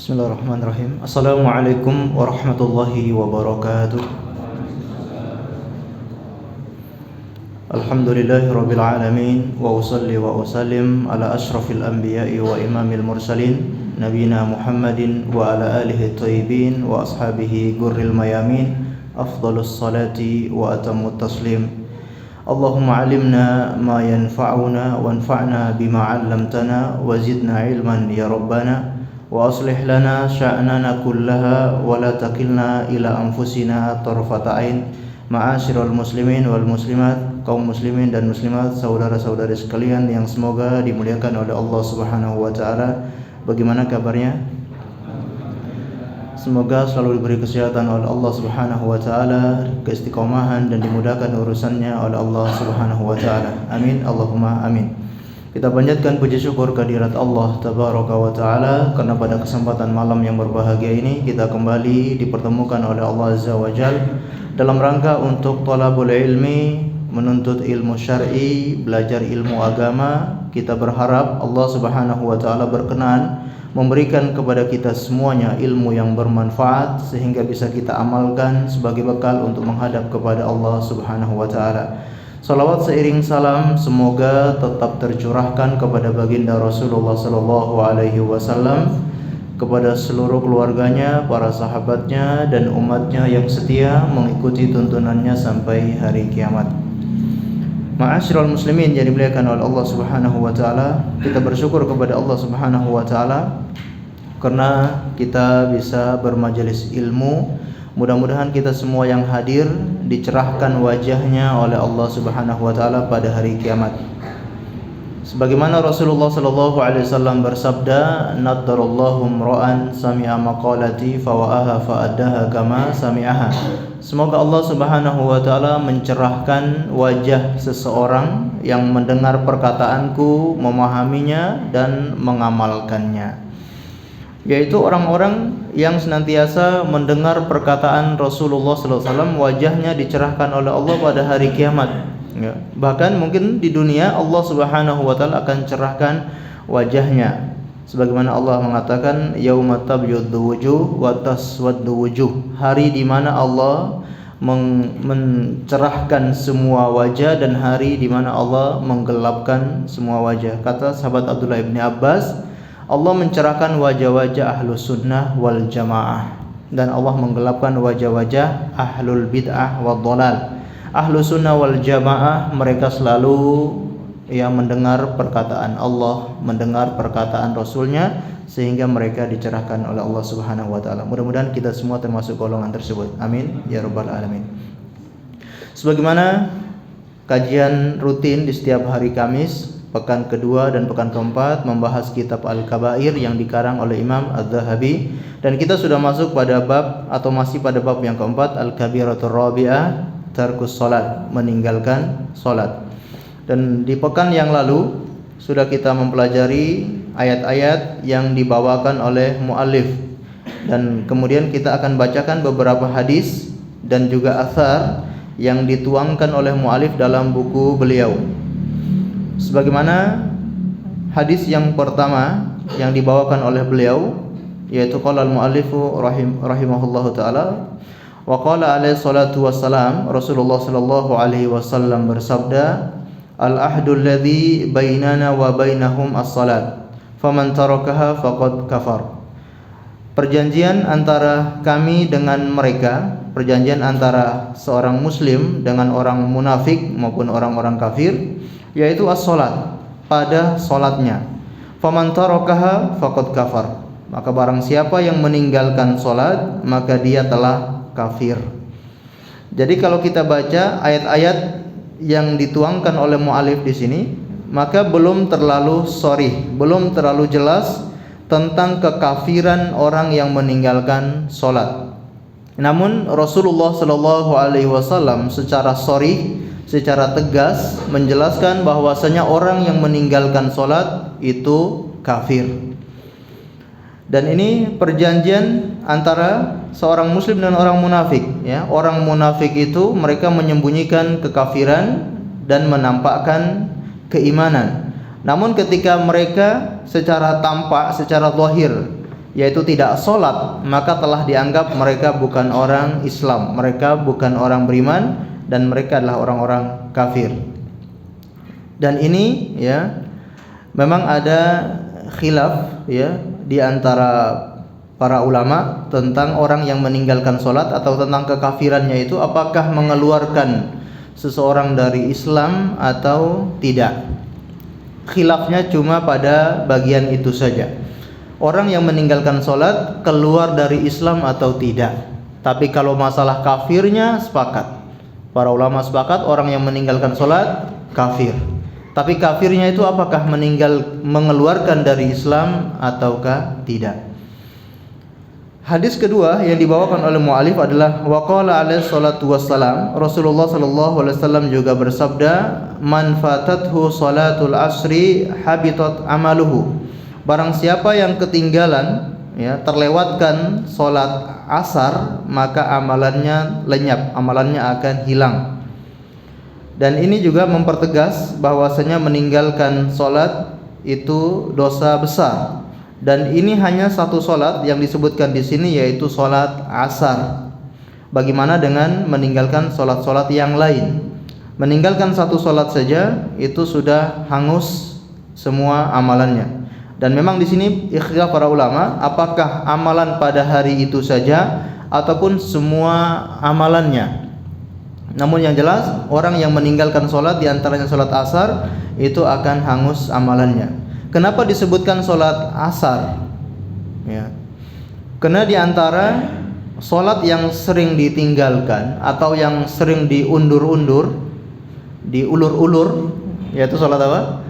Bismillahirrahmanirrahim. Assalamualaikum warahmatullahi wabarakatuh. Alhamdulillahirabbil alamin wa usalli wa usallim ala asyrafil anbiya'i wa imamil mursalin nabiyina Muhammadin wa ala alihi thayyibin wa ashabihi gurril mayamin. Afdhalus salati wa atammut taslim. Allahumma 'allimna ma yanfa'una wanfa'na bima 'allamtana wa zidna 'ilman ya rabbana. Wa aslih lana sya'nana kullaha wa la takilna ila anfusina tarfata ain. Ma'asyiral muslimin wal muslimat, kaum muslimin dan muslimat, saudara-saudari sekalian yang semoga dimuliakan oleh Allah Subhanahu wa taala. Bagaimana kabarnya? Semoga selalu diberi kesehatan oleh Allah Subhanahu wa taala, keistiqomahan dan dimudahkan urusannya oleh Allah Subhanahu wa taala. Amin, Allahumma amin. Kita panjatkan puji syukur kehadirat Allah Tabaraka wa Ta'ala karena pada kesempatan malam yang berbahagia ini kita kembali dipertemukan oleh Allah Azza wa Jal dalam rangka untuk thalabul ilmi, menuntut ilmu syar'i, belajar ilmu agama. Kita berharap Allah Subhanahu wa Ta'ala berkenan memberikan kepada kita semuanya ilmu yang bermanfaat sehingga bisa kita amalkan sebagai bekal untuk menghadap kepada Allah Subhanahu wa Ta'ala. Salawat seiring salam semoga tetap tercurahkan kepada baginda Rasulullah sallallahu alaihi wasallam, kepada seluruh keluarganya, para sahabatnya dan umatnya yang setia mengikuti tuntunannya sampai hari kiamat. Ma'asyiral muslimin yang dimuliakan oleh Allah Subhanahu wa taala, kita bersyukur kepada Allah Subhanahu wa taala karena kita bisa bermajelis ilmu. Mudah-mudahan kita semua yang hadir dicerahkan wajahnya oleh Allah Subhanahu wa taala pada hari kiamat. Sebagaimana Rasulullah sallallahu alaihi wasallam bersabda, "Naddarallahu imra'an sami'a maqalati fawa'aha fa'addaha kama sami'aha." Semoga Allah Subhanahu wa taala mencerahkan wajah seseorang yang mendengar perkataanku, memahaminya dan mengamalkannya. Yaitu orang-orang yang senantiasa mendengar perkataan Rasulullah SAW, wajahnya dicerahkan oleh Allah pada hari kiamat. Ya. Bahkan mungkin di dunia Allah Subhanahu wa taala akan cerahkan wajahnya. Sebagaimana Allah mengatakan, yauma tabyaddu wujuh wa taswaddu wujuh. Hari di mana Allah mencerahkan semua wajah dan hari di mana Allah menggelapkan semua wajah. Kata sahabat Abdullah bin Abbas, Allah mencerahkan wajah-wajah ahlus sunnah wal jamaah dan Allah menggelapkan wajah-wajah ahlul bid'ah wad dhalal. Ahlus sunnah wal jamaah mereka selalu mendengar perkataan Allah, mendengar perkataan Rasulnya sehingga mereka dicerahkan oleh Allah Subhanahu wa taala. Mudah-mudahan kita semua termasuk golongan tersebut. Amin ya rabbal alamin. Sebagaimana kajian rutin di setiap hari Kamis, pekan kedua dan pekan keempat membahas kitab Al-Kabair yang dikarang oleh Imam Az-Zahabi, dan kita sudah masuk pada bab atau masih pada bab yang keempat, Al-Kabiratur Rabi'ah, tarkus salat, meninggalkan salat. Dan di pekan yang lalu sudah kita mempelajari ayat-ayat yang dibawakan oleh muallif, dan kemudian kita akan bacakan beberapa hadis dan juga athar yang dituangkan oleh muallif dalam buku beliau. Sebagaimana hadis yang pertama yang dibawakan oleh beliau, yaitu qala al-muallifu rahimahullahu taala, wa qala alaihi salatu wassalam, Rasulullah sallallahu alaihi wasallam bersabda, al-ahdul ladzi bainana wa bainahum as-salat faman tarakaha faqad kafar. Perjanjian antara kami dengan mereka, perjanjian antara seorang muslim dengan orang munafik maupun orang-orang kafir, yaitu as-salat, pada salatnya. Faman tarakaha faqad kafar. Maka barang siapa yang meninggalkan salat, maka dia telah kafir. Jadi kalau kita baca ayat-ayat yang dituangkan oleh muallif di sini, maka belum terlalu belum terlalu jelas tentang kekafiran orang yang meninggalkan salat. Namun Rasulullah sallallahu alaihi wasallam secara tegas menjelaskan bahwasanya orang yang meninggalkan salat itu kafir. Dan ini perjanjian antara seorang muslim dan orang munafik, ya. Orang munafik itu mereka menyembunyikan kekafiran dan menampakkan keimanan. Namun ketika mereka secara tampak, secara zahir yaitu tidak sholat, maka telah dianggap mereka bukan orang Islam, mereka bukan orang beriman, dan mereka adalah orang-orang kafir. Dan ini ya memang ada khilaf ya di antara para ulama tentang orang yang meninggalkan sholat atau tentang kekafirannya itu, apakah mengeluarkan seseorang dari Islam atau tidak. Khilafnya cuma pada bagian itu saja. Orang yang meninggalkan sholat keluar dari Islam atau tidak. Tapi kalau masalah kafirnya sepakat. Para ulama sepakat orang yang meninggalkan sholat kafir. Tapi kafirnya itu apakah mengeluarkan dari Islam ataukah tidak. Hadis kedua yang dibawakan oleh mu'alif adalah waqala alaihi salatu wassalam, Rasulullah sallallahu alaihi wasallam juga bersabda, man fatathu salatul asri habitat amaluhu. Barang siapa yang ketinggalan ya, terlewatkan salat asar, maka amalannya lenyap, amalannya akan hilang. Dan ini juga mempertegas bahwasanya meninggalkan salat itu dosa besar. Dan ini hanya satu salat yang disebutkan di sini, yaitu salat asar. Bagaimana dengan meninggalkan salat-salat yang lain? Meninggalkan satu salat saja itu sudah hangus semua amalannya. Dan memang di sini ikhtilaf para ulama, apakah amalan pada hari itu saja ataupun semua amalannya. Namun yang jelas orang yang meninggalkan sholat, diantaranya sholat asar, itu akan hangus amalannya. Kenapa disebutkan sholat asar? Ya. Karena diantara sholat yang sering ditinggalkan atau yang sering diulur-ulur, yaitu sholat apa?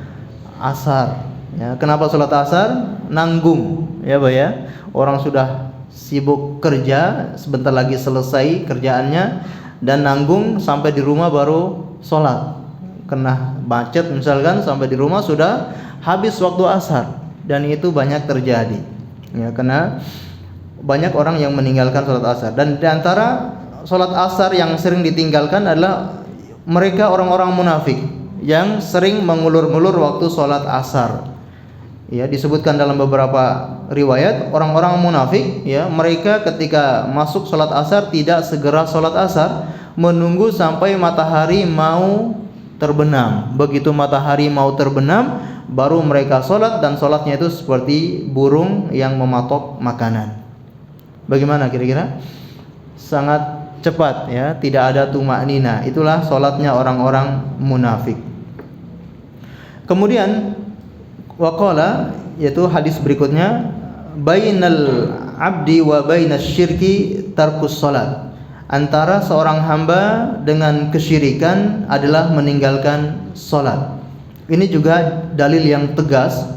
Asar. Ya. Kenapa sholat asar? Nanggung, ya Pak ya. Orang sudah sibuk kerja, sebentar lagi selesai kerjaannya, dan nanggung sampai di rumah baru sholat. Kena macet misalkan, sampai di rumah sudah habis waktu asar. Dan itu banyak terjadi ya, karena banyak orang yang meninggalkan sholat asar. Dan di antara sholat asar yang sering ditinggalkan adalah mereka orang-orang munafik yang sering mengulur-ngulur waktu sholat asar. Ya, disebutkan dalam beberapa riwayat orang-orang munafik ya, mereka ketika masuk sholat asar tidak segera sholat asar, menunggu sampai matahari mau terbenam. Begitu matahari mau terbenam, baru mereka sholat, dan sholatnya itu seperti burung yang mematok makanan. Bagaimana kira-kira? Sangat cepat ya, tidak ada tumaknina. Itulah sholatnya orang-orang munafik. Kemudian waqala, yaitu hadis berikutnya, bainal abdi wa bainas syirki tarkus salat. Antara seorang hamba dengan kesyirikan adalah meninggalkan salat. Ini juga dalil yang tegas.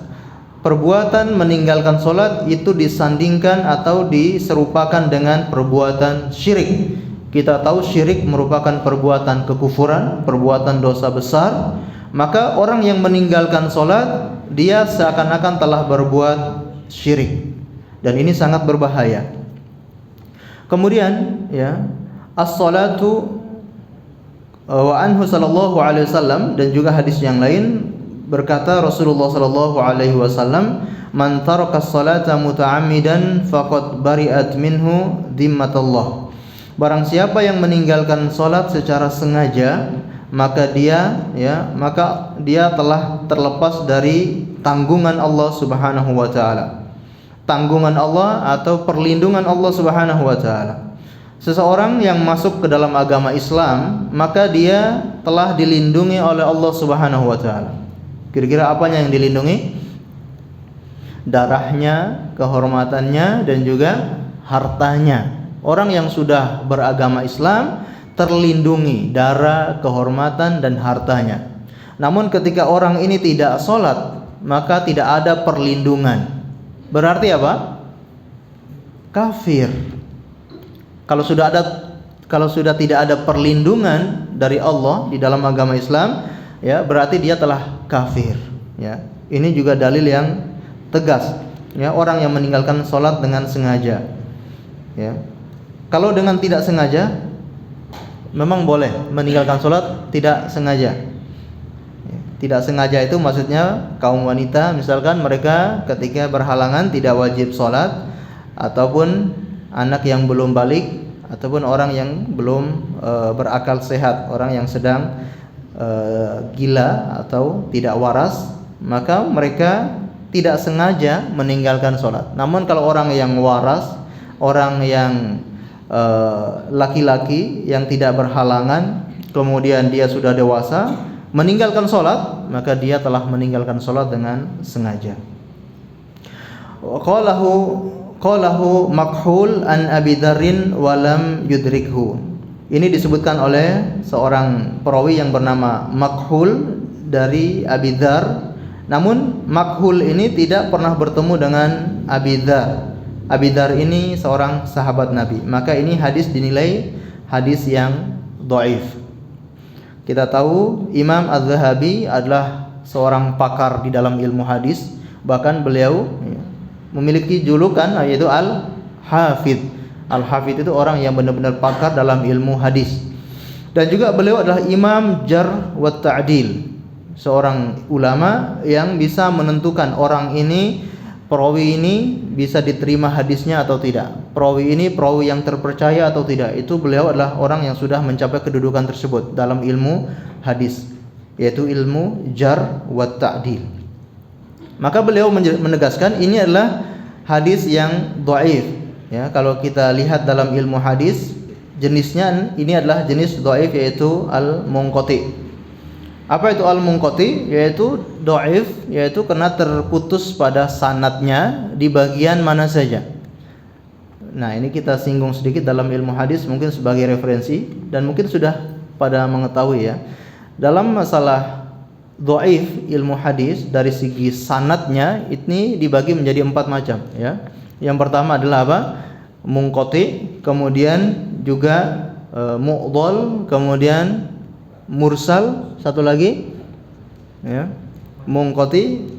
Perbuatan meninggalkan salat itu disandingkan atau diserupakan dengan perbuatan syirik. Kita tahu syirik merupakan perbuatan kekufuran, perbuatan dosa besar. Maka orang yang meninggalkan sholat, dia seakan-akan telah berbuat syirik, dan ini sangat berbahaya. Kemudian ya, as-salatu wa anhu sallallahu alaihi wasallam, dan juga hadis yang lain berkata Rasulullah sallallahu alaihi wasallam, man taraka as-salata muta'ammidan faqad bari'at minhu dhimmatullah. Barang siapa yang meninggalkan salat secara sengaja, maka dia telah terlepas dari tanggungan Allah Subhanahu wa taala. Tanggungan Allah atau perlindungan Allah Subhanahu wa taala. Seseorang yang masuk ke dalam agama Islam, maka dia telah dilindungi oleh Allah Subhanahu wa taala. Kira-kira apanya yang dilindungi? Darahnya, kehormatannya, dan juga hartanya. Orang yang sudah beragama Islam terlindungi darah, kehormatan, dan hartanya. Namun ketika orang ini tidak sholat, maka tidak ada perlindungan. Berarti apa? Kafir. Kalau sudah tidak ada perlindungan dari Allah di dalam agama Islam, ya berarti dia telah kafir. Ya, ini juga dalil yang tegas. Ya, orang yang meninggalkan sholat dengan sengaja. Ya, kalau dengan tidak sengaja, memang boleh meninggalkan sholat tidak sengaja. Tidak sengaja itu maksudnya kaum wanita misalkan mereka ketika berhalangan tidak wajib sholat, ataupun anak yang belum balik, ataupun orang yang belum berakal sehat, orang yang sedang gila atau tidak waras, maka mereka tidak sengaja meninggalkan sholat. Namun kalau orang yang waras, orang yang laki-laki yang tidak berhalangan, kemudian dia sudah dewasa meninggalkan sholat, maka dia telah meninggalkan sholat dengan sengaja. Qalahu Makhul an Abi Dzarrin walam yudrikhu. Ini disebutkan oleh seorang perawi yang bernama Makhul dari Abi Dzar. Namun Makhul ini tidak pernah bertemu dengan Abi Dzar. Abi Dzar ini seorang sahabat Nabi. Maka ini hadis dinilai hadis yang dhaif. Kita tahu Imam Az-Zahabi adalah seorang pakar di dalam ilmu hadis. Bahkan beliau memiliki julukan yaitu Al-Hafidh. Al-Hafidh itu orang yang benar-benar pakar dalam ilmu hadis. Dan juga beliau adalah Imam Jarh wa Ta'dil, seorang ulama yang bisa menentukan orang ini, perawi ini bisa diterima hadisnya atau tidak, perawi ini perawi yang terpercaya atau tidak. Itu beliau adalah orang yang sudah mencapai kedudukan tersebut dalam ilmu hadis, yaitu ilmu Jarh wa Ta'dil. Maka beliau menegaskan ini adalah hadis yang dhaif. Ya, kalau kita lihat dalam ilmu hadis, jenisnya ini adalah jenis dhaif, yaitu al-munqati. Apa itu al-munqati? Yaitu dhaif, yaitu karena terputus pada sanadnya di bagian mana saja. Nah, ini kita singgung sedikit dalam ilmu hadis mungkin sebagai referensi, dan mungkin sudah pada mengetahui ya. Dalam masalah dhaif ilmu hadis dari segi sanadnya ini dibagi menjadi 4 macam ya. Yang pertama adalah apa? Munqati, kemudian juga mu'dhal, kemudian mursal, satu lagi ya. Munqati,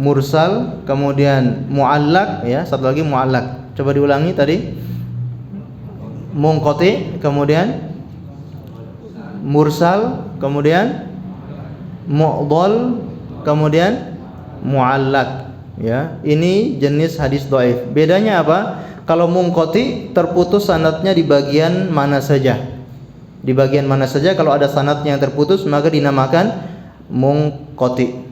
mursal, kemudian mu'allaq ya, satu lagi mu'allaq. Coba diulangi tadi. Munqati, kemudian mursal, kemudian mu'dhal, kemudian mu'allaq ya. Ini jenis hadis dhaif. Bedanya apa? Kalau munqati terputus sanadnya di bagian mana saja. Di bagian mana saja kalau ada sanadnya yang terputus maka dinamakan munqati.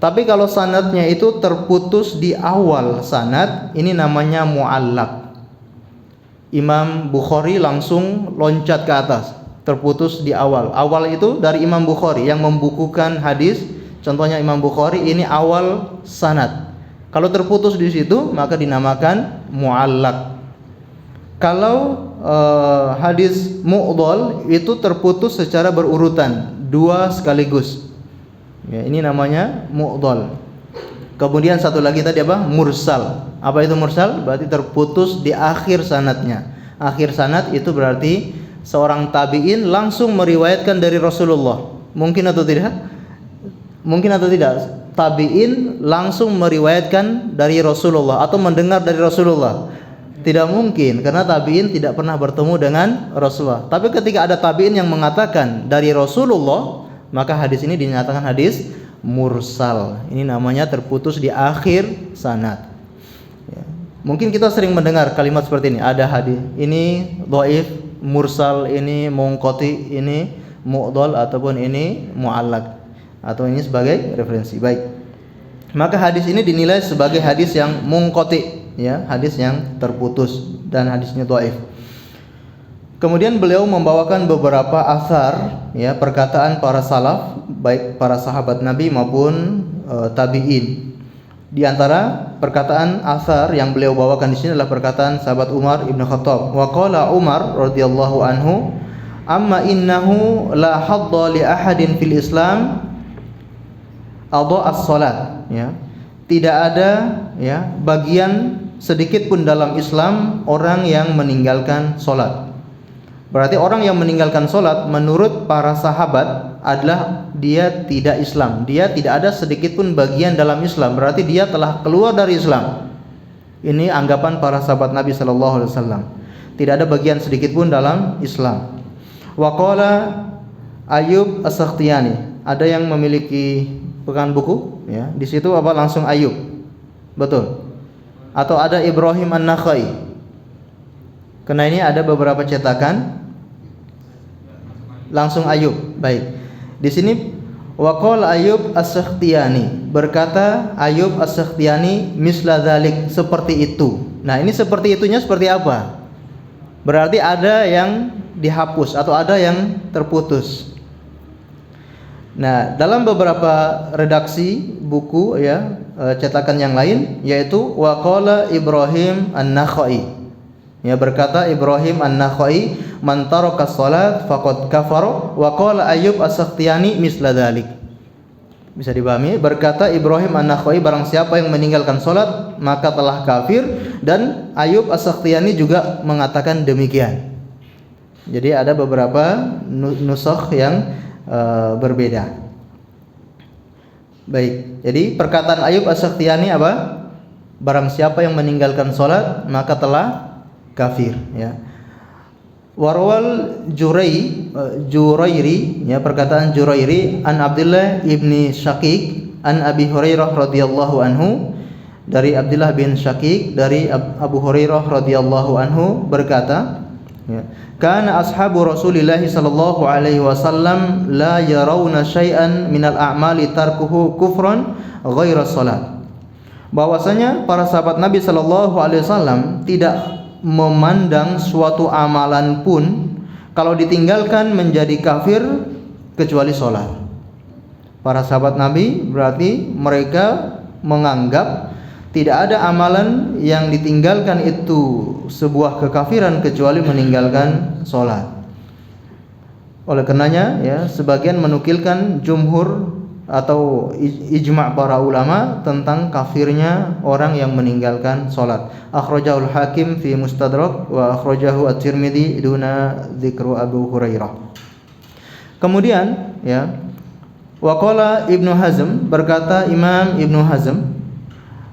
Tapi kalau sanadnya itu terputus di awal sanad, ini namanya mu'allaq. Imam Bukhari langsung loncat ke atas, terputus di awal. Awal itu dari Imam Bukhari yang membukukan hadis. Contohnya Imam Bukhari ini awal sanad. Kalau terputus di situ maka dinamakan mu'allaq. Kalau hadis mu'dhal itu terputus secara berurutan, 2 sekaligus. Ya, ini namanya mu'dhal. Kemudian satu lagi tadi apa? Mursal. Apa itu mursal? Berarti terputus di akhir sanadnya. Akhir sanad itu berarti seorang tabi'in langsung meriwayatkan dari Rasulullah. Mungkin atau tidak? Mungkin atau tidak? Tabi'in langsung meriwayatkan dari Rasulullah atau mendengar dari Rasulullah. Tidak mungkin, karena tabi'in tidak pernah bertemu dengan Rasulullah. Tapi ketika ada tabi'in yang mengatakan dari Rasulullah, maka hadis ini dinyatakan hadis mursal. Ini namanya terputus di akhir sanad ya. Mungkin kita sering mendengar kalimat seperti ini. Ada hadis ini dhaif, mursal, ini munqati, ini mu'dhal, ataupun ini mu'allaq, atau ini sebagai referensi. Baik. Maka hadis ini dinilai sebagai hadis yang munqati ya, hadis yang terputus dan hadisnya dhaif. Kemudian beliau membawakan beberapa asar ya, perkataan para salaf, baik para sahabat Nabi maupun tabi'in. Di antara perkataan asar yang beliau bawakan di sini adalah perkataan sahabat Umar Ibn Khattab. Wa qala Umar radhiyallahu anhu, amma innahu la hadda li ahadin fil Islam adha as-salat ya. Tidak ada ya bagian sedikit pun dalam Islam orang yang meninggalkan salat. Berarti orang yang meninggalkan salat menurut para sahabat adalah dia tidak Islam. Dia tidak ada sedikit pun bagian dalam Islam. Berarti dia telah keluar dari Islam. Ini anggapan para sahabat Nabi sallallahu alaihi wasallam. Tidak ada bagian sedikit pun dalam Islam. Wa qala Ayyub As-Sakhtiyani. Ada yang memiliki pegangan buku ya. Di situ apa langsung Ayyub. Betul. atau ada Ibrahim An-Nakhai. Karena ini ada beberapa cetakan. Langsung Ayub. Baik. Di sini waqala Ayub As-Sakhtiyani, berkata Ayub As-Sakhtiyani misla dzalik, seperti itu. Nah, ini seperti itunya seperti apa? Berarti ada yang dihapus atau ada yang terputus. Nah, dalam beberapa redaksi buku ya, cetakan yang lain, yaitu waqala Ibrahim An-Nakhai. Ya, berkata Ibrahim An-Nakhai, man taraka shalat faqad kafara, wa qala Ayyub As-Sakhtiyani misla dzalik. Bisa dipahami, berkata Ibrahim An-Nakhai, barang siapa yang meninggalkan salat maka telah kafir, dan Ayyub As-Sakhtiyani juga mengatakan demikian. Jadi ada beberapa nusakh yang berbeda. Baik. Jadi perkataan Ayyub As-Sakhtiyani apa? Barang siapa yang meninggalkan salat maka telah kafir, ya. Warwal Jurairi, ya, perkataan Jurairi an Abdullah ibni Syaqiq an Abi Hurairah radhiyallahu anhu, dari Abdullah bin Syaqiq dari Abu Hurairah radhiyallahu anhu berkata, ya, kana ashabu Rasulillah sallallahu alaihi wasallam la yarawna syai'an minal a'mali tarkuhu kufran ghaira salat. Bahwasanya para sahabat Nabi sallallahu alaihi wasallam tidak memandang suatu amalan pun kalau ditinggalkan menjadi kafir kecuali sholat. Para sahabat Nabi berarti mereka menganggap tidak ada amalan yang ditinggalkan itu sebuah kekafiran kecuali meninggalkan sholat. Oleh karenanya, ya, sebagian menukilkan jumhur atau ijma' para ulama tentang kafirnya orang yang meninggalkan salat. Akhrajahul Hakim fi Mustadrak wa akhrajahu At-Tirmidzi duna dzikru Abu Hurairah. Kemudian, ya, waqala Ibnu Hazm, berkata Imam Ibnu Hazm,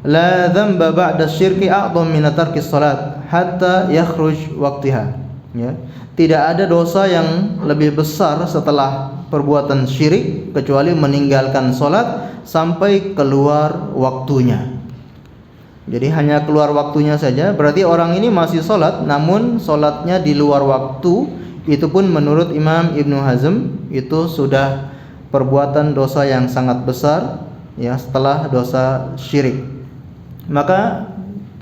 la dzamba ba'da syirki a'dham min tarki salat hatta yakhruj waqtiha. Ya, tidak ada dosa yang lebih besar setelah perbuatan syirik kecuali meninggalkan sholat sampai keluar waktunya. Jadi hanya keluar waktunya saja, berarti orang ini masih sholat, namun sholatnya di luar waktu, itu pun menurut Imam Ibnu Hazm itu sudah perbuatan dosa yang sangat besar, ya, setelah dosa syirik. Maka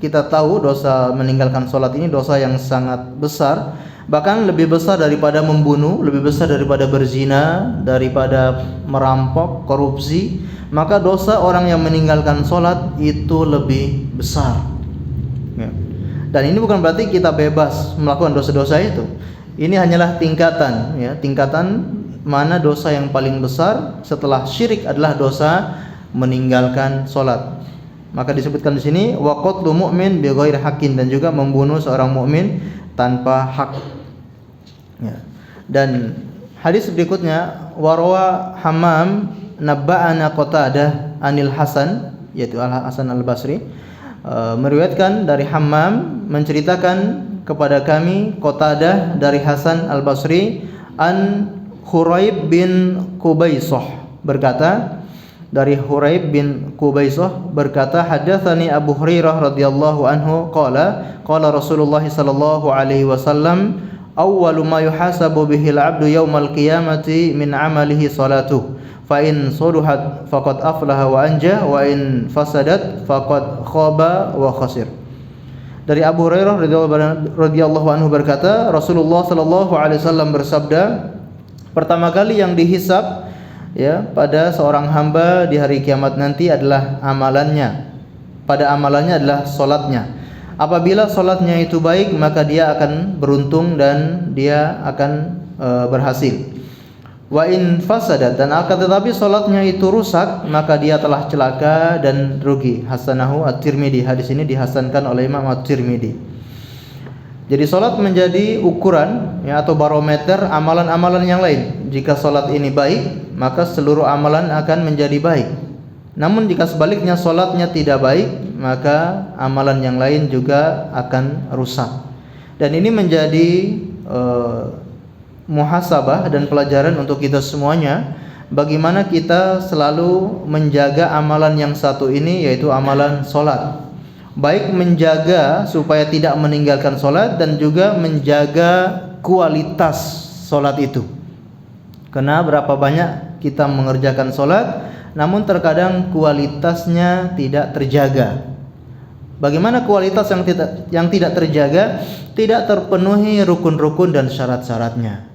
kita tahu dosa meninggalkan sholat ini dosa yang sangat besar, bahkan lebih besar daripada membunuh, lebih besar daripada berzina, daripada merampok, korupsi. Maka dosa orang yang meninggalkan sholat itu lebih besar, ya. Dan ini bukan berarti kita bebas melakukan dosa-dosa itu. Ini hanyalah tingkatan, ya, tingkatan mana dosa yang paling besar setelah syirik adalah dosa meninggalkan sholat. Maka disebutkan di sini wa qatlu mu'min bi ghairi haqqin, dan juga membunuh seorang mukmin tanpa hak. Ya. Dan hadis berikutnya warawa Hammam nabba'ana Qatadah anil Hasan, yaitu Al-Hasan Al-Basri, meriwayatkan dari Hammam menceritakan kepada kami Qatadah dari Hasan Al-Basri an Huraib bin Qubaisah, berkata dari Huraib bin Qubaisah berkata, hadatsani Abu Hurairah radhiyallahu anhu qala qala Rasulullah sallallahu alaihi wasallam awwalu ma yuhasabu bihil 'abdu yaumal qiyamati min 'amalihi salatuh fa in saluhat faqad aflaha wa anja wa in fasadat faqad khaba wa khasir. Dari Abu Hurairah radhiyallahu anhu berkata, Rasulullah sallallahu alaihi wasallam bersabda, pertama kali yang dihisab, ya, pada seorang hamba di hari kiamat nanti adalah amalannya. Pada amalannya adalah salatnya. Apabila salatnya itu baik, maka dia akan beruntung dan dia akan berhasil. Wa in fasadat, dan akan tetapi salatnya itu rusak, maka dia telah celaka dan rugi. Hasanahu At-Tirmidzi. Hadis ini dihasankan oleh Imam At-Tirmidzi. Jadi salat menjadi ukuran, ya, atau barometer amalan-amalan yang lain. Jika salat ini baik, maka seluruh amalan akan menjadi baik. Namun jika sebaliknya salatnya tidak baik, maka amalan yang lain juga akan rusak. Dan ini menjadi muhasabah dan pelajaran untuk kita semuanya, bagaimana kita selalu menjaga amalan yang satu ini, yaitu amalan salat. baik menjaga supaya tidak meninggalkan solat dan juga menjaga kualitas solat itu. Karena berapa banyak kita mengerjakan solat, namun terkadang kualitasnya tidak terjaga. Bagaimana kualitas yang tidak terjaga? Tidak terpenuhi rukun-rukun dan syarat-syaratnya.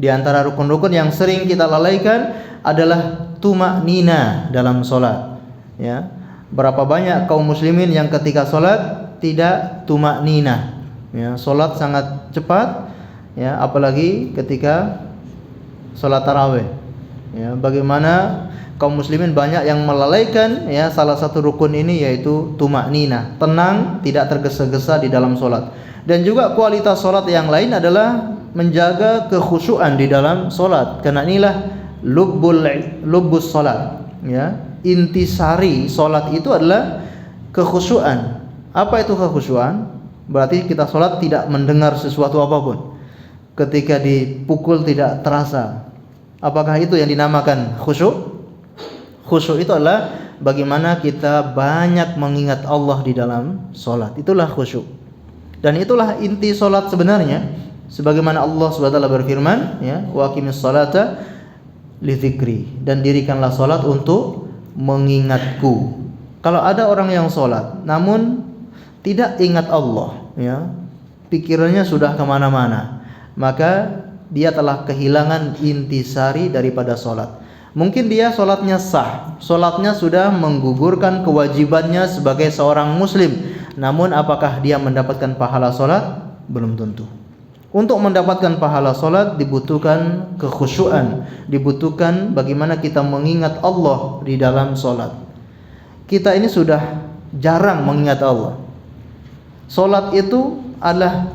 Di antara rukun-rukun yang sering kita lalaikan adalah tumak-nina dalam solat. Ya, berapa banyak kaum muslimin yang ketika solat tidak tumak-nina. Ya, solat sangat cepat. Ya, apalagi ketika solat tarawih. Ya, bagaimana kaum muslimin banyak yang melalaikan ya salah satu rukun ini, yaitu tumak-nina, tenang, tidak tergesa-gesa di dalam solat. Dan juga kualitas solat yang lain adalah menjaga kekhusyuan di dalam solat. Karena inilah lubbus solat. Ya, intisari solat itu adalah kekhusyuan. Apa itu kekhusyuan? Berarti kita solat tidak mendengar sesuatu apapun. Ketika dipukul tidak terasa. Apakah itu yang dinamakan khusyuk? Khusyuk itu adalah bagaimana kita banyak mengingat Allah di dalam solat. Itulah khusyuk. Dan itulah inti solat sebenarnya. Sebagaimana Allah SWT berfirman, ya, wa aqimis salata li dzikri, dan dirikanlah solat untuk mengingatku. Kalau ada orang yang solat namun tidak ingat Allah, ya, pikirannya sudah kemana-mana, maka dia telah kehilangan intisari daripada solat. Mungkin dia solatnya sah, solatnya sudah menggugurkan kewajibannya sebagai seorang muslim, namun apakah dia mendapatkan pahala solat? Belum tentu. Untuk mendapatkan pahala solat dibutuhkan kekhusyuan, dibutuhkan bagaimana kita mengingat Allah di dalam solat. Kita ini sudah jarang mengingat Allah. Solat itu adalah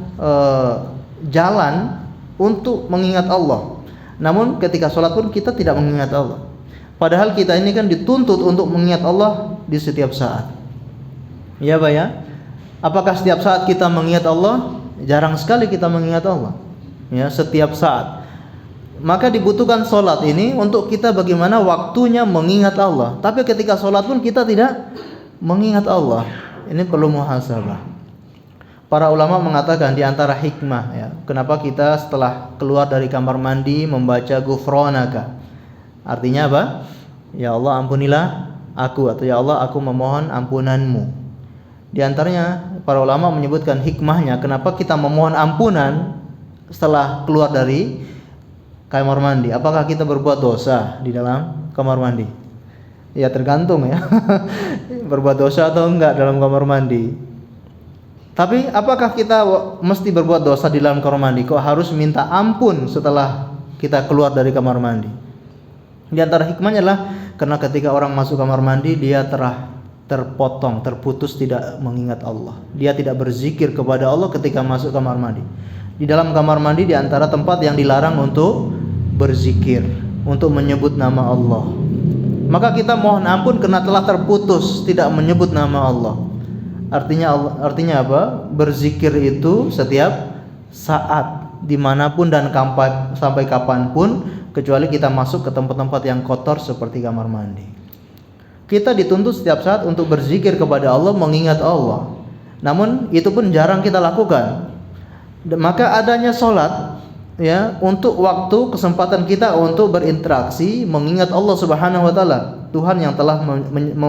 jalan untuk mengingat Allah. Namun ketika sholat pun kita tidak mengingat Allah. Padahal kita ini kan dituntut untuk mengingat Allah di setiap saat. Ya Pak ya? Apakah setiap saat kita mengingat Allah? Jarang sekali kita mengingat Allah. Ya, setiap saat. Maka dibutuhkan sholat ini untuk kita bagaimana waktunya mengingat Allah. Tapi ketika sholat pun kita tidak mengingat Allah. Ini perlu muhasabah. Para ulama mengatakan di antara hikmah, ya, kenapa kita setelah keluar dari kamar mandi membaca ghufranaka. Artinya apa? Ya Allah, ampunilah aku, atau ya Allah, aku memohon ampunanmu. Di antaranya para ulama menyebutkan hikmahnya kenapa kita memohon ampunan setelah keluar dari kamar mandi. Apakah kita berbuat dosa di dalam kamar mandi? Ya tergantung ya. Berbuat dosa atau enggak dalam kamar mandi. Tapi apakah kita mesti berbuat dosa di dalam kamar mandi? Kok harus minta ampun setelah kita keluar dari kamar mandi? Di antara hikmahnya adalah karena ketika orang masuk kamar mandi dia terpotong, terputus, tidak mengingat Allah. Dia tidak berzikir kepada Allah ketika masuk kamar mandi. Di dalam kamar mandi di antara tempat yang dilarang untuk berzikir, untuk menyebut nama Allah. Maka kita mohon ampun karena telah terputus tidak menyebut nama Allah. Artinya apa? Berzikir itu setiap saat, dimanapun dan sampai kapanpun, kecuali kita masuk ke tempat-tempat yang kotor seperti kamar mandi. Kita dituntut setiap saat untuk berzikir kepada Allah, mengingat Allah. Namun itu pun jarang kita lakukan. Maka adanya sholat, ya, untuk waktu kesempatan kita untuk berinteraksi, mengingat Allah Subhanahu wa taala, Tuhan yang telah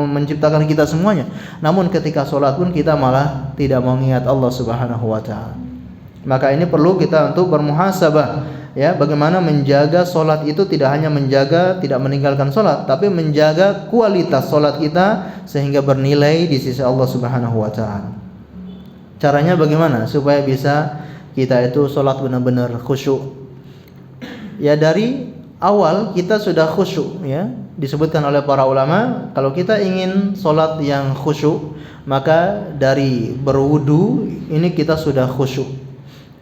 menciptakan kita semuanya. Namun ketika sholat pun kita malah tidak mengingat Allah Subhanahu wa taala. Maka ini perlu kita untuk bermuhasabah, ya, bagaimana menjaga sholat itu tidak hanya menjaga tidak meninggalkan sholat, tapi menjaga kualitas sholat kita sehingga bernilai di sisi Allah Subhanahu wa taala. Caranya bagaimana supaya bisa kita itu sholat benar-benar khusyuk? Ya, dari awal kita sudah khusyuk, ya. Disebutkan oleh para ulama, kalau kita ingin sholat yang khusyuk, maka dari berwudu ini kita sudah khusyuk.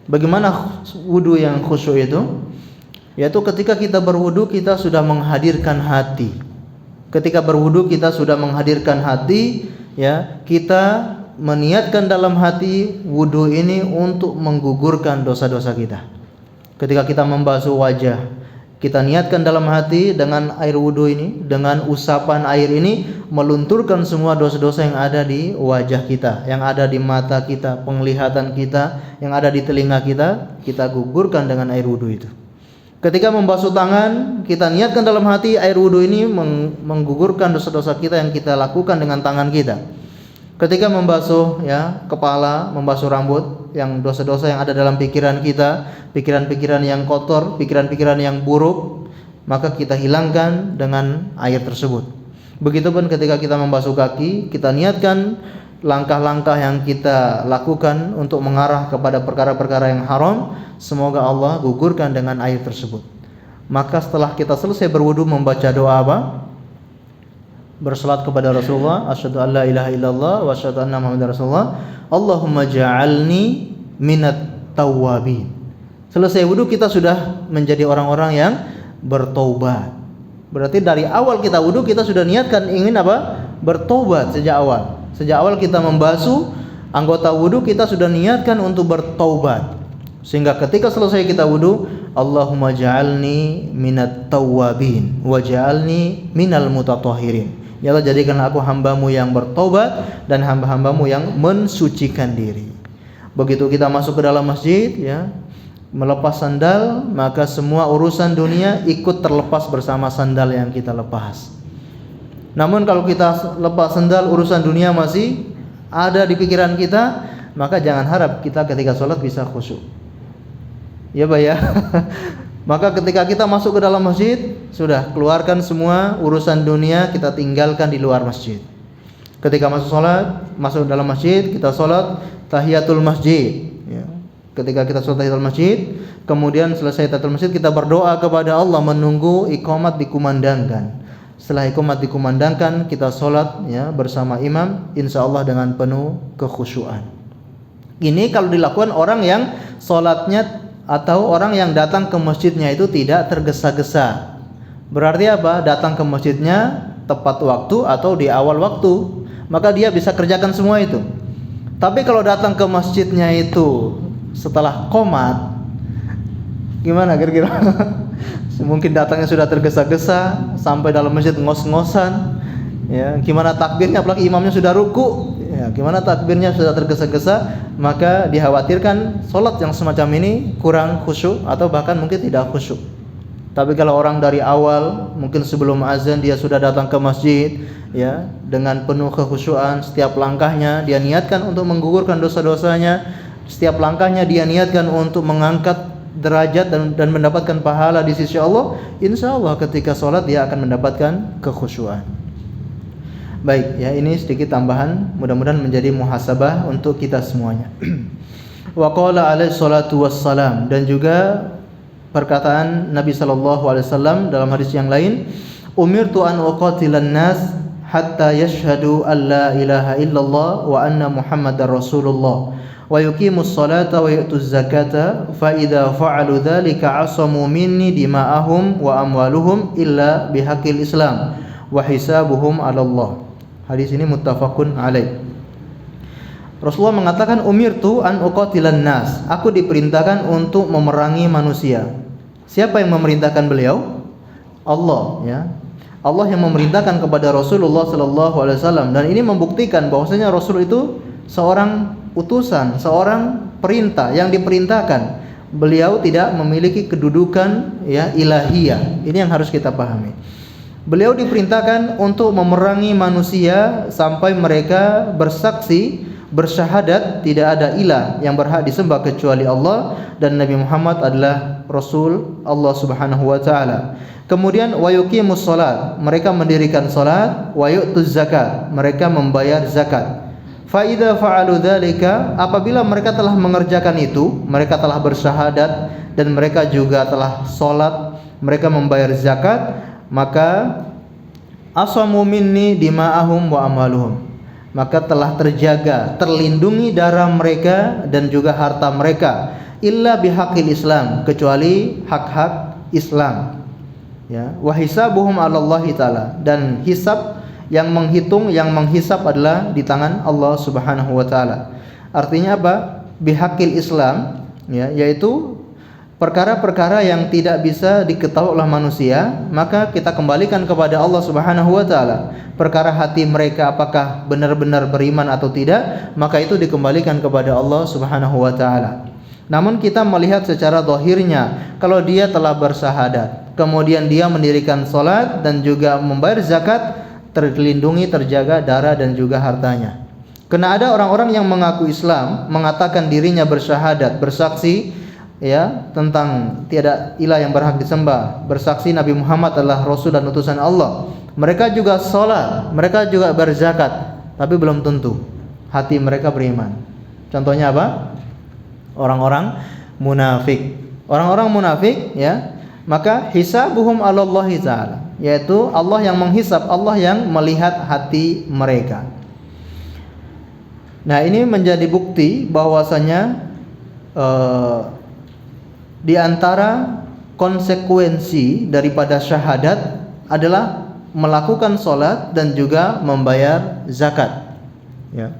Bagaimana wudu yang khusyuk itu? Yaitu ketika kita berwudu kita sudah menghadirkan hati. Ketika berwudu kita sudah menghadirkan hati, ya, kita meniatkan dalam hati wudu ini untuk menggugurkan dosa-dosa kita. Ketika kita membasuh wajah, kita niatkan dalam hati dengan air wudu ini, dengan usapan air ini melunturkan semua dosa-dosa yang ada di wajah kita, yang ada di mata kita, penglihatan kita, yang ada di telinga kita, kita gugurkan dengan air wudu itu. Ketika membasuh tangan, kita niatkan dalam hati air wudu ini menggugurkan dosa-dosa kita yang kita lakukan dengan tangan kita. Ketika membasuh kepala, membasuh rambut, yang dosa-dosa yang ada dalam pikiran kita, pikiran-pikiran yang kotor, pikiran-pikiran yang buruk, maka kita hilangkan dengan air tersebut. Begitupun ketika kita membasuh kaki, kita niatkan langkah-langkah yang kita lakukan untuk mengarah kepada perkara-perkara yang haram, semoga Allah gugurkan dengan air tersebut. Maka setelah kita selesai berwudu, membaca doa apa? Bersalat kepada Rasulullah, asyhadu an la ilaha illallah wa asyhadu anna muhammadar rasulullah, Allahumma ja'alni minat tawwabin. Selesai wudu kita sudah menjadi orang-orang yang bertaubat. Berarti dari awal kita wudu kita sudah niatkan ingin apa? Bertobat sejak awal. Sejak awal kita membasuh anggota wudu kita sudah niatkan untuk bertaubat. Sehingga ketika selesai kita wudu, Allahumma ja'alni minat tawwabin wa ja'alni minal mutatahhirin. Ya Allah, jadikanlah aku hambamu yang bertobat dan hamba-hambamu yang mensucikan diri. Begitu kita masuk ke dalam masjid, melepas sandal, maka semua urusan dunia ikut terlepas bersama sandal yang kita lepas. Namun kalau kita lepas sandal, urusan dunia masih ada di pikiran kita, maka jangan harap kita ketika sholat bisa khusyuk. Ya Pak ya. Maka ketika kita masuk ke dalam masjid, sudah keluarkan semua urusan dunia, kita tinggalkan di luar masjid. Ketika masuk dalam masjid, kita sholat tahiyatul masjid. Ketika kita sholat tahiyatul masjid, kemudian selesai tahiyatul masjid, kita berdoa kepada Allah menunggu iqamat dikumandangkan. Setelah iqamat dikumandangkan, kita sholat bersama imam, insyaallah dengan penuh kekhusyuan. Ini kalau dilakukan orang yang sholatnya atau orang yang datang ke masjidnya itu tidak tergesa-gesa. Berarti apa? Datang ke masjidnya tepat waktu atau di awal waktu, maka dia bisa kerjakan semua itu. Tapi kalau datang ke masjidnya itu setelah qomat, gimana kira-kira? Mungkin datangnya sudah tergesa-gesa, sampai dalam masjid ngos-ngosan, gimana takbirnya, apalagi imamnya sudah ruku, gimana takbirnya sudah tergesa-gesa, maka dikhawatirkan sholat yang semacam ini kurang khusyuk atau bahkan mungkin tidak khusyuk. Tapi kalau orang dari awal, mungkin sebelum azan dia sudah datang ke masjid, dengan penuh kekhusyuan, setiap langkahnya dia niatkan untuk menggugurkan dosa-dosanya. Setiap langkahnya dia niatkan untuk mengangkat derajat dan mendapatkan pahala di sisi Allah. Insya Allah ketika sholat dia akan mendapatkan kekhusyuan. Baik, ini sedikit tambahan, mudah-mudahan menjadi muhasabah untuk kita semuanya. Wa qala alaihi salatu wassalam, dan juga perkataan Nabi sallallahu alaihi wasallam dalam hadis yang lain, umirtu an uqatilan nas hatta yashhadu an la ilaha illallah wa anna muhammadar rasulullah wa yuqimus salata wa yu'tuz zakata fa idza fa'alu dzalika 'asamu minni dima'ahum wa amwaluhum illa bihaqqil islam wa hisabuhum 'ala Allah. Hadis ini muttafaqun alaih. Rasulullah mengatakan umirtu an uqatilan nas, aku diperintahkan untuk memerangi manusia. Siapa yang memerintahkan beliau? Allah, Allah yang memerintahkan kepada Rasulullah sallallahu alaihi wasallam, dan ini membuktikan bahwasanya Rasul itu seorang utusan, seorang perintah yang diperintahkan. Beliau tidak memiliki kedudukan ilahiyah. Ini yang harus kita pahami. Beliau diperintahkan untuk memerangi manusia sampai mereka bersaksi, bersyahadat tidak ada ilah yang berhak disembah kecuali Allah dan Nabi Muhammad adalah Rasul Allah Subhanahu wa taala. Kemudian wa yuqimus salat, mereka mendirikan salat, wa yu'tuz zakat, mereka membayar zakat. Fa idza fa'alu dzalika, apabila mereka telah mengerjakan itu, mereka telah bersyahadat dan mereka juga telah salat, mereka membayar zakat, maka asamu minni dima'ahum wa amaluhum, maka telah terjaga, terlindungi darah mereka dan juga harta mereka, illa bihaqqil Islam, kecuali hak-hak Islam. Wa hisabuhum 'ala Allah taala, dan hisab yang menghitung, yang menghisab adalah di tangan Allah Subhanahu wa taala. Artinya apa? Bihaqqil Islam, yaitu perkara-perkara yang tidak bisa diketahui oleh manusia, maka kita kembalikan kepada Allah Subhanahu wa taala. Perkara hati mereka apakah benar-benar beriman atau tidak, maka itu dikembalikan kepada Allah Subhanahu wa taala. Namun kita melihat secara zahirnya, kalau dia telah bersyahadat, kemudian dia mendirikan salat dan juga membayar zakat, terlindungi, terjaga darah dan juga hartanya. Karena ada orang-orang yang mengaku Islam, mengatakan dirinya bersyahadat, bersaksi ya tentang tiada ilah yang berhak disembah, bersaksi Nabi Muhammad adalah Rasul dan utusan Allah. Mereka juga salat, mereka juga berzakat, tapi belum tentu hati mereka beriman. Contohnya apa? Orang-orang munafik. Orang-orang munafik ya, maka hisabuhum 'alallahi ta'ala, yaitu Allah yang menghisab, Allah yang melihat hati mereka. Nah, ini menjadi bukti bahwasanya di antara konsekuensi daripada syahadat adalah melakukan sholat dan juga membayar zakat. Ya.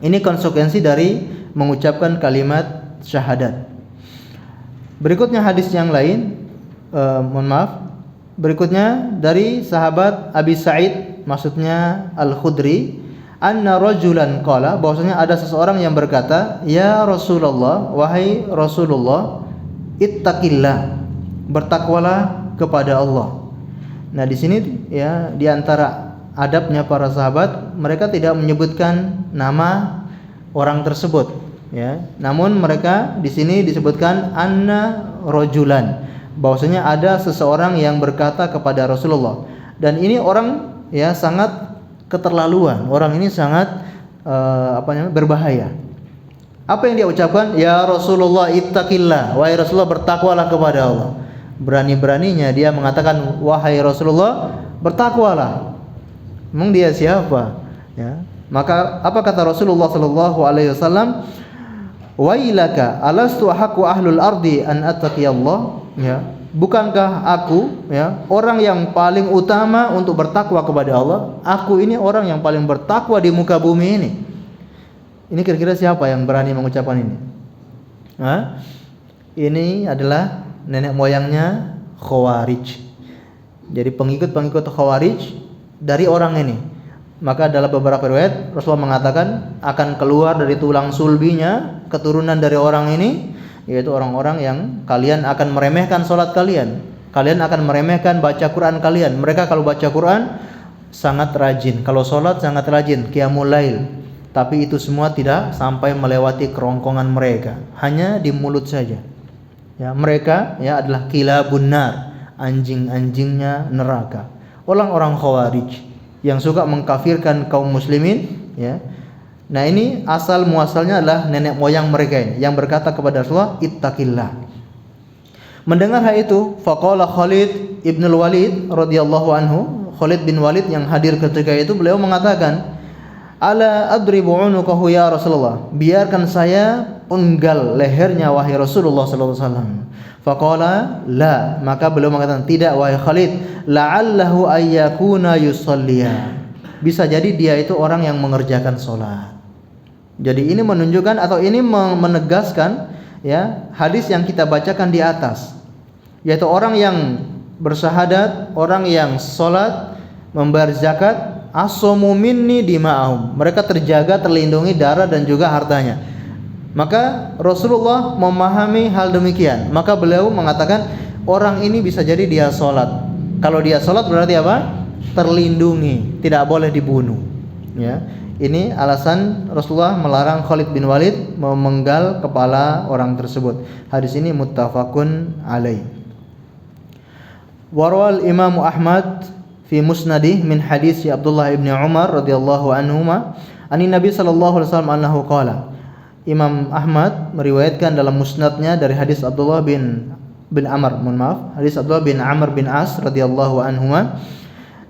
Ini konsekuensi dari mengucapkan kalimat syahadat. Berikutnya hadis yang lain, berikutnya dari sahabat Abi Sa'id, maksudnya Al-Khudri, anna rajulan qala, bahwasanya ada seseorang yang berkata, ya Rasulullah, wahai Rasulullah, ittaqillah, bertakwalah kepada Allah. Nah, di sini ya di antara adabnya para sahabat, mereka tidak menyebutkan nama orang tersebut ya. Namun mereka di sini disebutkan anna rajulan, bahwasanya ada seseorang yang berkata kepada Rasulullah. Dan ini orang ya sangat keterlaluan. Orang ini sangat berbahaya. Apa yang dia ucapkan? Ya Rasulullah ittaqillah, wahai Rasulullah bertakwalah kepada Allah. Berani-beraninya dia mengatakan wahai Rasulullah bertakwalah. Memang dia siapa? Ya. Maka apa kata Rasulullah sallallahu alaihi wasallam? Wailaka alastu haqqu ahlul ardi an attaqiyallah, ya. Bukankah aku ya orang yang paling utama untuk bertakwa kepada Allah? Aku ini orang yang paling bertakwa di muka bumi ini. Ini kira-kira siapa yang berani mengucapkan ini? Ini adalah nenek moyangnya Khawarij. Jadi pengikut-pengikut Khawarij dari orang ini. Maka dalam beberapa riwayat Rasulullah mengatakan akan keluar dari tulang sulbinya keturunan dari orang ini, yaitu orang-orang yang kalian akan meremehkan salat kalian. Kalian akan meremehkan baca Quran kalian. Mereka kalau baca Quran sangat rajin, kalau salat sangat rajin, qiyamul lail. Tapi itu semua tidak sampai melewati kerongkongan mereka, hanya di mulut saja. Ya, mereka ya adalah kilabun nar, anjing-anjingnya neraka. Orang-orang Khawarij yang suka mengkafirkan kaum muslimin, ya. Nah, ini asal muasalnya adalah nenek moyang mereka ini yang berkata kepada Rasulullah, ittaqillah. Mendengar hal itu, faqala Khalid ibn al-Walid radhiyallahu anhu, Khalid bin Walid yang hadir ketika itu, beliau mengatakan, ala adribu unuqahu ya Rasulullah, biarkan saya penggal lehernya wahai Rasulullah sallallahu alaihi wasallam. Faqala la, maka beliau mengatakan, tidak wahai Khalid, la'allahu ayyakuna yusalliya, bisa jadi dia itu orang yang mengerjakan salat. Jadi ini menunjukkan atau ini menegaskan ya hadis yang kita bacakan di atas, yaitu orang yang bersyahadat, orang yang salat, membayar zakat, asomu minni dima'ahum, mereka terjaga, terlindungi darah dan juga hartanya. Maka Rasulullah memahami hal demikian, maka beliau mengatakan orang ini bisa jadi dia salat. Kalau dia salat berarti apa? Terlindungi, tidak boleh dibunuh. Ya, ini alasan Rasulullah melarang Khalid bin Walid memenggal kepala orang tersebut. Hadis ini muttafaqun alaih. Warawal Imam Ahmad fi musnadih min hadis Abdullah ibn Umar radhiyallahu anhuma anin Nabi sallallahu alaihi wasallam annahu qala. Imam Ahmad meriwayatkan dalam musnadnya dari hadis Abdullah bin Amr, hadis Abdullah bin Amr bin As radhiyallahu anhuma,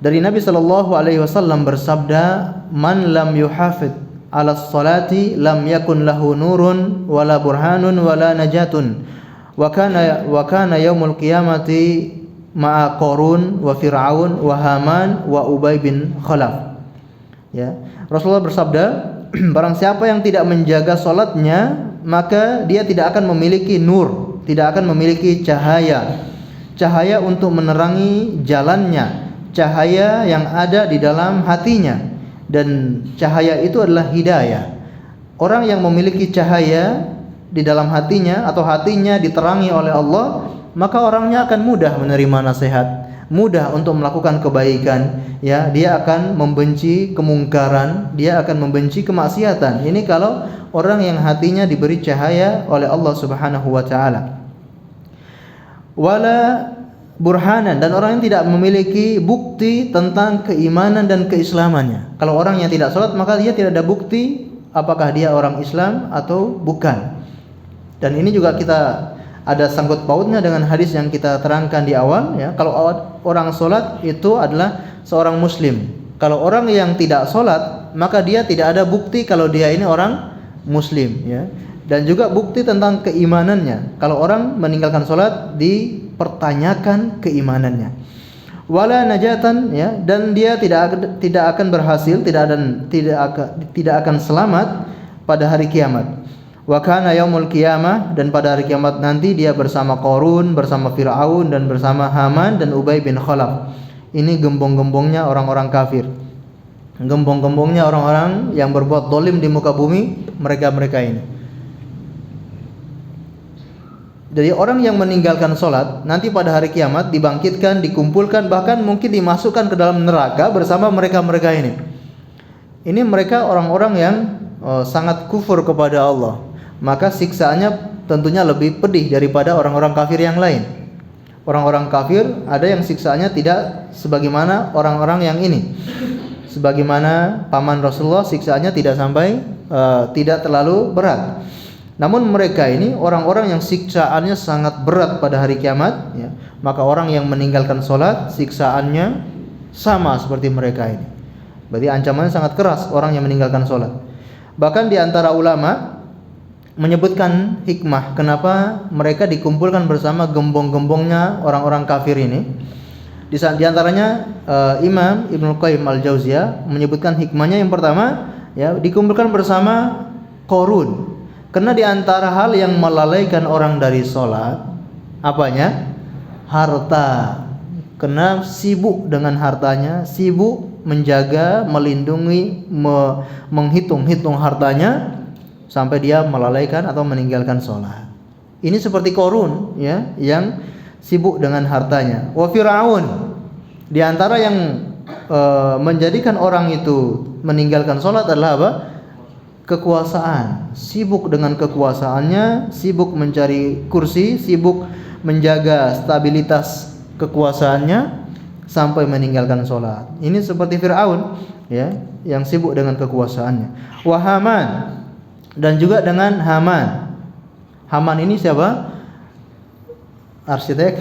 dari Nabi sallallahu alaihi wasallam bersabda, man lam yuhafid ala salati lam yakun lahu nurun wala burhanun wala najatun wa kana yaumul qiyamati ma'a Qarun wa Fir'aun wa Haman wa Ubay bin Khalaf. Ya, Rasulullah bersabda, barang siapa yang tidak menjaga salatnya, maka dia tidak akan memiliki nur, tidak akan memiliki cahaya untuk menerangi jalannya, cahaya yang ada di dalam hatinya, dan cahaya itu adalah hidayah. Orang yang memiliki cahaya di dalam hatinya atau hatinya diterangi oleh Allah, maka orangnya akan mudah menerima nasihat, mudah untuk melakukan kebaikan, ya, dia akan membenci kemungkaran, dia akan membenci kemaksiatan. Ini kalau orang yang hatinya diberi cahaya oleh Allah Subhanahu wa taala. Wala burhanan, dan orang yang tidak memiliki bukti tentang keimanan dan keislamannya. Kalau orang yang tidak salat, maka dia tidak ada bukti apakah dia orang Islam atau bukan. Dan ini juga kita ada sangkut pautnya dengan hadis yang kita terangkan di awal, ya. Kalau orang salat itu adalah seorang muslim. Kalau orang yang tidak salat, maka dia tidak ada bukti kalau dia ini orang muslim, ya. Dan juga bukti tentang keimanannya. Kalau orang meninggalkan salat, dipertanyakan keimanannya. Wala najatan, ya, dan dia tidak akan berhasil, tidak akan selamat pada hari kiamat. Wa kana yaumul qiyamah, dan pada hari kiamat nanti dia bersama Qarun, bersama Firaun, dan bersama Haman dan Ubay bin Khalaf. Ini gembong-gembongnya orang-orang kafir. Gembong-gembongnya orang-orang yang berbuat zalim di muka bumi, mereka-mereka ini. Jadi orang yang meninggalkan salat nanti pada hari kiamat dibangkitkan, dikumpulkan, bahkan mungkin dimasukkan ke dalam neraka bersama mereka-mereka ini. Ini mereka orang-orang yang sangat kufur kepada Allah. Maka siksaannya tentunya lebih pedih daripada orang-orang kafir yang lain. Orang-orang kafir ada yang siksaannya tidak sebagaimana orang-orang yang ini. Sebagaimana paman Rasulullah, siksaannya tidak terlalu berat. Namun mereka ini orang-orang yang siksaannya sangat berat pada hari kiamat, ya. Maka orang yang meninggalkan salat siksaannya sama seperti mereka ini. Berarti ancamannya sangat keras orang yang meninggalkan salat. Bahkan di antara ulama menyebutkan hikmah kenapa mereka dikumpulkan bersama gembong-gembongnya orang-orang kafir ini. Di antaranya Imam Ibnu Qayyim Al-Jauziyah menyebutkan hikmahnya yang pertama, ya, dikumpulkan bersama Qarun. Karena di antara hal yang melalaikan orang dari salat, apanya? Harta. Karena sibuk dengan hartanya, sibuk menjaga, melindungi, menghitung-hitung hartanya, sampai dia melalaikan atau meninggalkan salat. Ini seperti Qarun, ya, yang sibuk dengan hartanya. Wa Firaun, di antara yang menjadikan orang itu meninggalkan salat adalah apa? Kekuasaan. Sibuk dengan kekuasaannya, sibuk mencari kursi, sibuk menjaga stabilitas kekuasaannya sampai meninggalkan salat. Ini seperti Firaun, ya, yang sibuk dengan kekuasaannya. Wa Haman, dan juga dengan Haman. Haman ini siapa? Arsitek,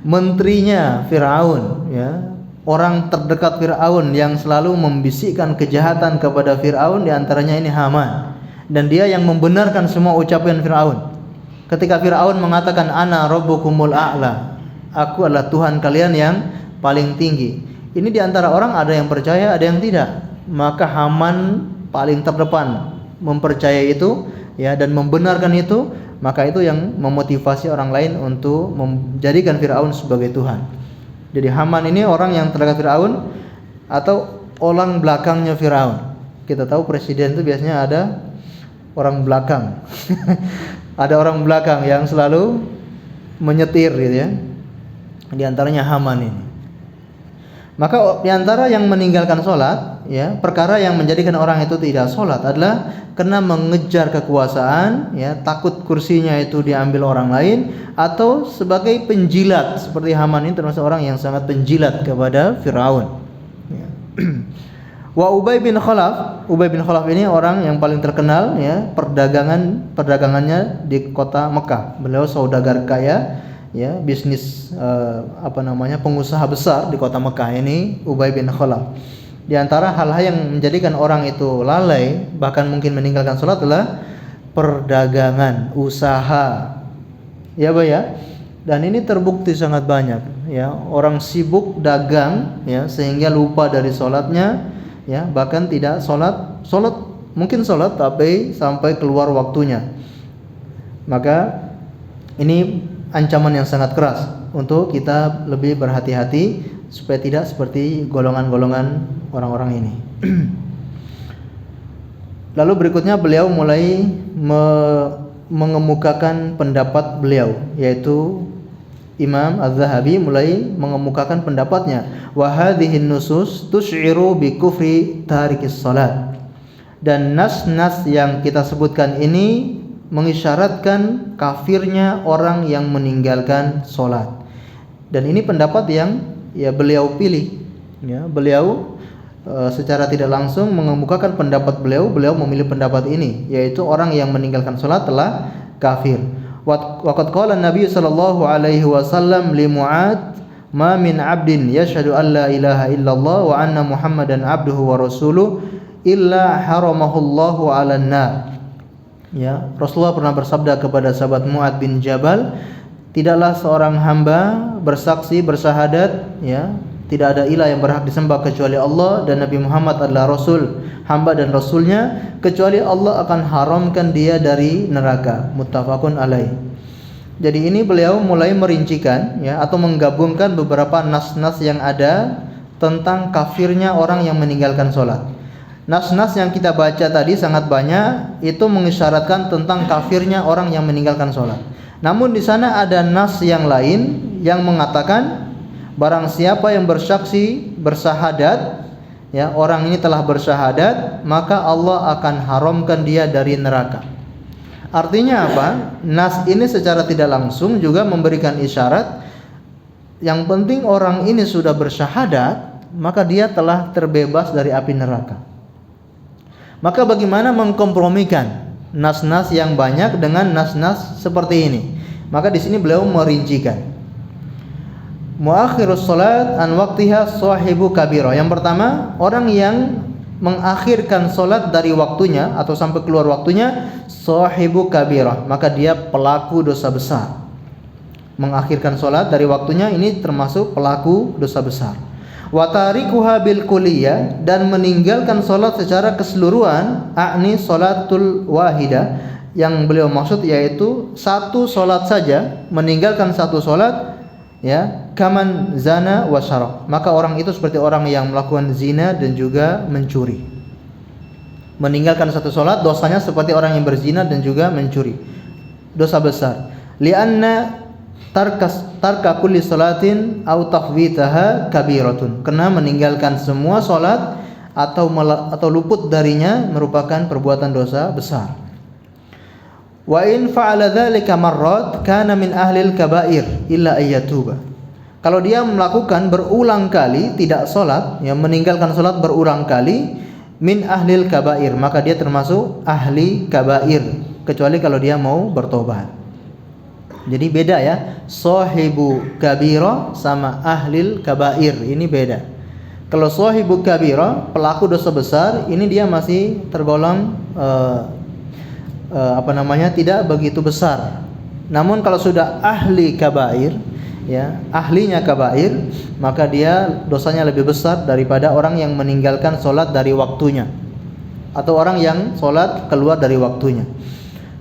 menterinya Firaun, ya. Orang terdekat Firaun yang selalu membisikkan kejahatan kepada Firaun, di antaranya ini Haman. Dan dia yang membenarkan semua ucapan Firaun. Ketika Firaun mengatakan ana rabbukumul a'la, aku adalah Tuhan kalian yang paling tinggi. Ini di antara orang ada yang percaya, ada yang tidak. Maka Haman paling terdepan mempercayai itu, ya, dan membenarkan itu. Maka itu yang memotivasi orang lain untuk menjadikan Firaun sebagai Tuhan. Jadi Haman ini orang yang terdekat Firaun atau orang belakangnya Firaun. Kita tahu presiden itu biasanya ada orang belakang. Ada orang belakang yang selalu menyetir, gitu ya. Di antaranya Haman ini. Maka di antara yang meninggalkan salat, ya, perkara yang menjadikan orang itu tidak salat adalah karena mengejar kekuasaan, ya, takut kursinya itu diambil orang lain, atau sebagai penjilat seperti Haman ini termasuk orang yang sangat penjilat kepada Firaun. Ya. Wa Ubay bin Khalaf, Ubay bin Khalaf ini orang yang paling terkenal, ya, perdagangannya di kota Mekah. Beliau saudagar kaya, ya, bisnis pengusaha besar di kota Mekah ini, Ubay bin Khalaf. Di antara hal-hal yang menjadikan orang itu lalai, bahkan mungkin meninggalkan salat adalah perdagangan, usaha. Ya, Pak, ya. Dan ini terbukti sangat banyak, ya. Orang sibuk dagang, ya, sehingga lupa dari salatnya, ya, bahkan tidak salat mungkin salat tapi sampai keluar waktunya. Maka Ini ancaman yang sangat keras untuk kita lebih berhati-hati supaya tidak seperti golongan-golongan orang-orang ini. Lalu berikutnya beliau mulai mengemukakan pendapat beliau, yaitu Imam Az-Zahabi mulai mengemukakan pendapatnya, wa hadhihin nusus tusy'iru bi kufri tarikis salat. Dan nas-nas yang kita sebutkan ini mengisyaratkan kafirnya orang yang meninggalkan salat. Dan ini pendapat yang beliau pilih, beliau secara tidak langsung mengemukakan pendapat beliau memilih pendapat ini, yaitu orang yang meninggalkan salat telah kafir. Waqad qala Nabi sallallahu alaihi wasallam li Mu'ad, "Ma min 'abdin yashhadu an la ilaha illallah wa anna Muhammadan 'abduhu wa rasuluhu illa haramahu Allahu 'alan nar." Ya, Rasulullah pernah bersabda kepada sahabat Mu'ad bin Jabal, tidaklah seorang hamba bersaksi bersyahadat, tidak ada ilah yang berhak disembah kecuali Allah dan Nabi Muhammad adalah Rasul, hamba dan Rasulnya, kecuali Allah akan haramkan dia dari neraka. Muttafaqun alaih. Jadi ini beliau mulai merincikan atau menggabungkan beberapa nas-nas yang ada tentang kafirnya orang yang meninggalkan sholat. Nas-nas yang kita baca tadi sangat banyak, itu mengisyaratkan tentang kafirnya orang yang meninggalkan sholat. Namun di sana ada nas yang lain yang mengatakan barang siapa yang bersaksi bersyahadat, orang ini telah bersyahadat, maka Allah akan haramkan dia dari neraka. Artinya apa? Nas ini secara tidak langsung juga memberikan isyarat, yang penting orang ini sudah bersyahadat, maka dia telah terbebas dari api neraka. Maka bagaimana mengkompromikan nas-nas yang banyak dengan nas-nas seperti ini? Maka di sini beliau merincikan. Muakhirus salat an waqtiha sahibu kabira. Yang pertama, orang yang mengakhirkan salat dari waktunya atau sampai keluar waktunya, sahibu kabira, maka dia pelaku dosa besar. Mengakhirkan salat dari waktunya ini termasuk pelaku dosa besar. Wa tarikuha bil kulliyah, dan meninggalkan salat secara keseluruhan, a'ni salatul wahida, yang beliau maksud yaitu satu salat saja, meninggalkan satu salat, kaman zana wa syaraq, maka orang itu seperti orang yang melakukan zina dan juga mencuri. Meninggalkan satu salat dosanya seperti orang yang berzina dan juga mencuri, dosa besar. Lianna tarka kulli salatin au tafwitaha kabiratun, karena meninggalkan semua salat atau luput darinya merupakan perbuatan dosa besar. Wa in fa'ala dzalika marrat kana min ahlil kaba'ir illa ayyatuba. Kalau dia melakukan berulang kali tidak salat, meninggalkan salat berulang kali, min ahlil kaba'ir, maka dia termasuk ahli kaba'ir, kecuali kalau dia mau bertobat. Jadi beda sahibu kabira sama ahlil kaba'ir, ini beda. Kalau sahibu kabira, pelaku dosa besar, ini dia masih tergolong tidak begitu besar. Namun kalau sudah ahli kabair, ahlinya kabair, maka dia dosanya lebih besar daripada orang yang meninggalkan sholat dari waktunya atau orang yang sholat keluar dari waktunya,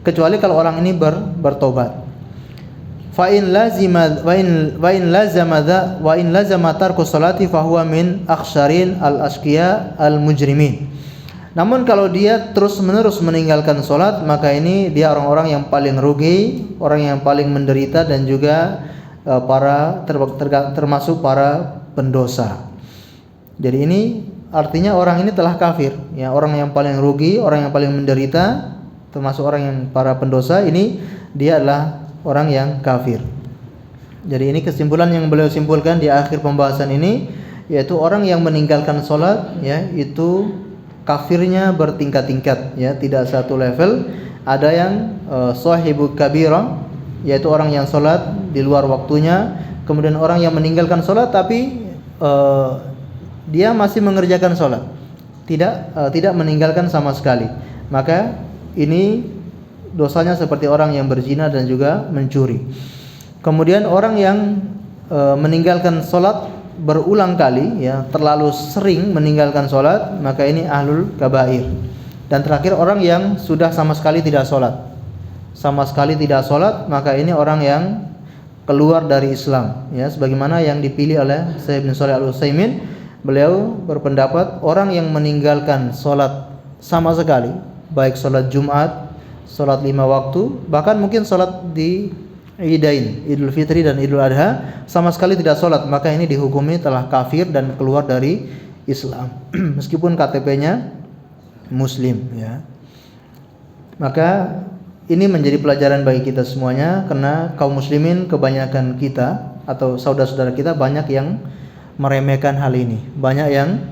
kecuali kalau orang ini bertobat. Fa in lazama tarku sholati fa huwa min akhsharin al-ashqiya al-mujrimin. Namun kalau dia terus-menerus meninggalkan sholat, maka ini dia orang-orang yang paling rugi, orang yang paling menderita, dan juga termasuk para pendosa. Jadi ini artinya orang ini telah kafir, orang yang paling rugi, orang yang paling menderita, termasuk orang yang para pendosa, ini dia adalah orang yang kafir. Jadi ini kesimpulan yang beliau simpulkan di akhir pembahasan ini, yaitu orang yang meninggalkan sholat, itu kafirnya bertingkat-tingkat, tidak satu level. Ada yang sahibu kabira, yaitu orang yang sholat di luar waktunya. Kemudian orang yang meninggalkan sholat tapi dia masih mengerjakan sholat, tidak meninggalkan sama sekali, maka ini dosanya seperti orang yang berzina dan juga mencuri. Kemudian orang yang meninggalkan sholat berulang kali, terlalu sering meninggalkan sholat, maka ini ahlul kabair. Dan terakhir orang yang sudah sama sekali tidak sholat, sama sekali tidak sholat, maka ini orang yang keluar dari Islam, ya, sebagaimana yang dipilih oleh Syekh bin Shalih Al-Utsaimin. Beliau berpendapat orang yang meninggalkan sholat sama sekali, baik sholat Jumat, sholat 5 waktu, bahkan mungkin sholat di Idain, Idul Fitri dan Idul Adha, sama sekali tidak sholat, maka ini dihukumi telah kafir dan keluar dari Islam meskipun KTP-nya Muslim, ya. Maka ini menjadi pelajaran bagi kita semuanya, karena kaum muslimin kebanyakan kita atau saudara-saudara kita banyak yang meremehkan hal ini. Banyak yang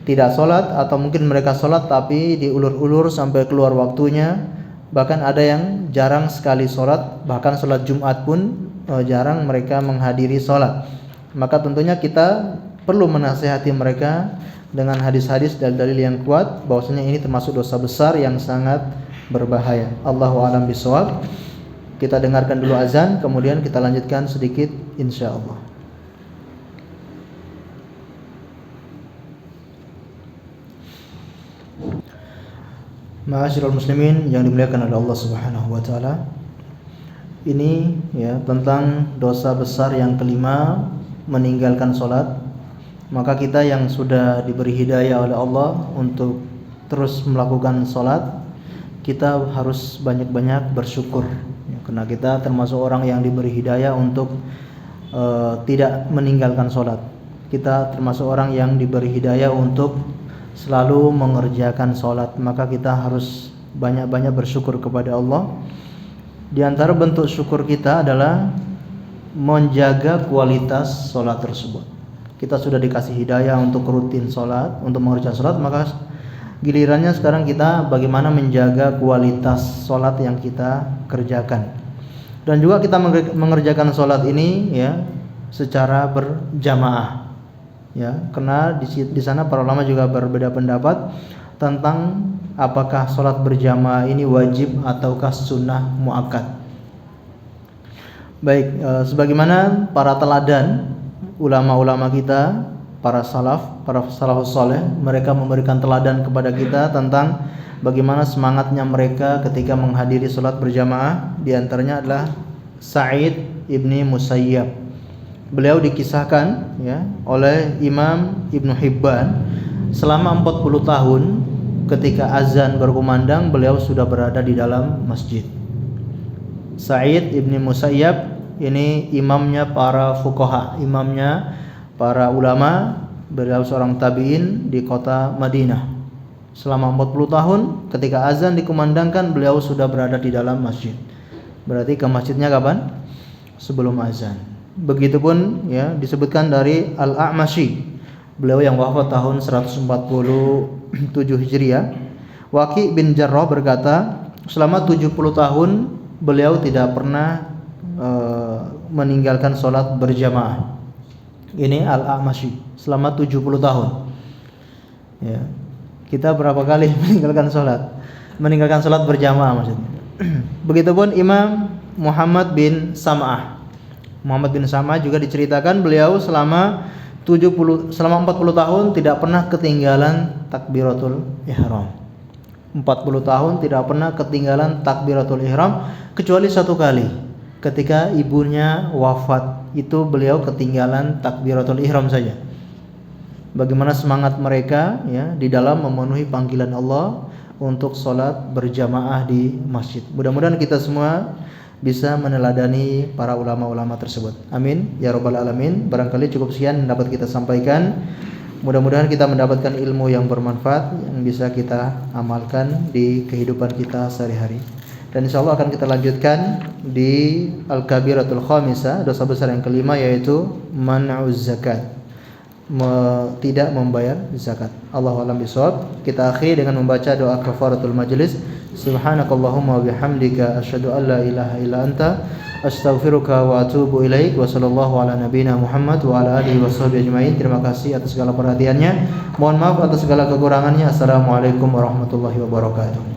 tidak sholat, atau mungkin mereka sholat tapi diulur-ulur sampai keluar waktunya. Bahkan ada yang jarang sekali sholat, bahkan sholat Jumat pun jarang mereka menghadiri sholat. Maka tentunya kita perlu menasihati mereka dengan hadis-hadis dalil-dalil yang kuat bahwasanya ini termasuk dosa besar yang sangat berbahaya. Allahu a'lam bishawab. Kita dengarkan dulu azan, kemudian kita lanjutkan sedikit insyaallah. Ma'asyiral muslimin yang dimuliakan oleh Allah Subhanahu wa taala. Ini ya tentang dosa besar yang kelima, meninggalkan salat. Maka kita yang sudah diberi hidayah oleh Allah untuk terus melakukan salat, kita harus banyak-banyak bersyukur ya, karena kita termasuk orang yang diberi hidayah untuk tidak meninggalkan salat. Kita termasuk orang yang diberi hidayah untuk selalu mengerjakan salat, maka kita harus banyak-banyak bersyukur kepada Allah. Di antara bentuk syukur kita adalah menjaga kualitas salat tersebut. Kita sudah dikasih hidayah untuk rutin salat, untuk mengerjakan salat, maka gilirannya sekarang kita bagaimana menjaga kualitas salat yang kita kerjakan. Dan juga kita mengerjakan salat ini ya secara berjamaah. Ya, karena di sana para ulama juga berbeda pendapat tentang apakah salat berjamaah ini wajib ataukah sunnah muakkad. Baik, sebagaimana para teladan ulama-ulama kita, para salafus saleh, mereka memberikan teladan kepada kita tentang bagaimana semangatnya mereka ketika menghadiri salat berjamaah. Di antaranya adalah Sa'id ibni Musayyab. Beliau dikisahkan ya oleh Imam Ibnu Hibban, selama 40 tahun ketika azan berkumandang beliau sudah berada di dalam masjid. Sa'id ibni Musayyab ini imamnya para fuqaha, imamnya para ulama. Beliau seorang tabi'in di kota Madinah. Selama 40 tahun ketika azan dikumandangkan beliau sudah berada di dalam masjid. Berarti ke masjidnya kapan? Sebelum azan. Begitupun ya disebutkan dari Al-A'mashi, beliau yang wafat tahun 147 Hijriah. Waqi bin Jarrah berkata, selama 70 tahun beliau tidak pernah meninggalkan salat berjamaah. Ini Al-A'mashi selama 70 tahun. Ya. Kita berapa kali meninggalkan salat? Meninggalkan salat berjamaah maksudnya. Begitupun Imam Muhammad bin Sam'ah. Muhammad bin Sam'ah juga diceritakan beliau selama 40 tahun tidak pernah ketinggalan takbiratul ihram. 40 tahun tidak pernah ketinggalan takbiratul ihram kecuali satu kali. Ketika ibunya wafat, itu beliau ketinggalan takbiratul ihram saja. Bagaimana semangat mereka ya di dalam memenuhi panggilan Allah untuk salat berjamaah di masjid. Mudah-mudahan kita semua bisa meneladani para ulama-ulama tersebut. Amin ya rabbal alamin. Barangkali cukup sekian yang dapat kita sampaikan. Mudah-mudahan kita mendapatkan ilmu yang bermanfaat yang bisa kita amalkan di kehidupan kita sehari-hari. Dan insyaallah akan kita lanjutkan di Al-Kabiratul Khamisah, dosa besar yang kelima, yaitu man'uz zakat, tidak membayar zakat. Allahu a'lam bishawab. Kita akhiri dengan membaca doa kafaratul majlis. Subhanakallahumma wa bihamdika asyhadu an la ilaha illa anta astaghfiruka wa atubu ilaik. Wa sallallahu ala nabiyyina Muhammad wa ala alihi washabbihi ajmain. Terima kasih atas segala perhatiannya. Mohon maaf atas segala kekurangannya. Assalamualaikum warahmatullahi wabarakatuh.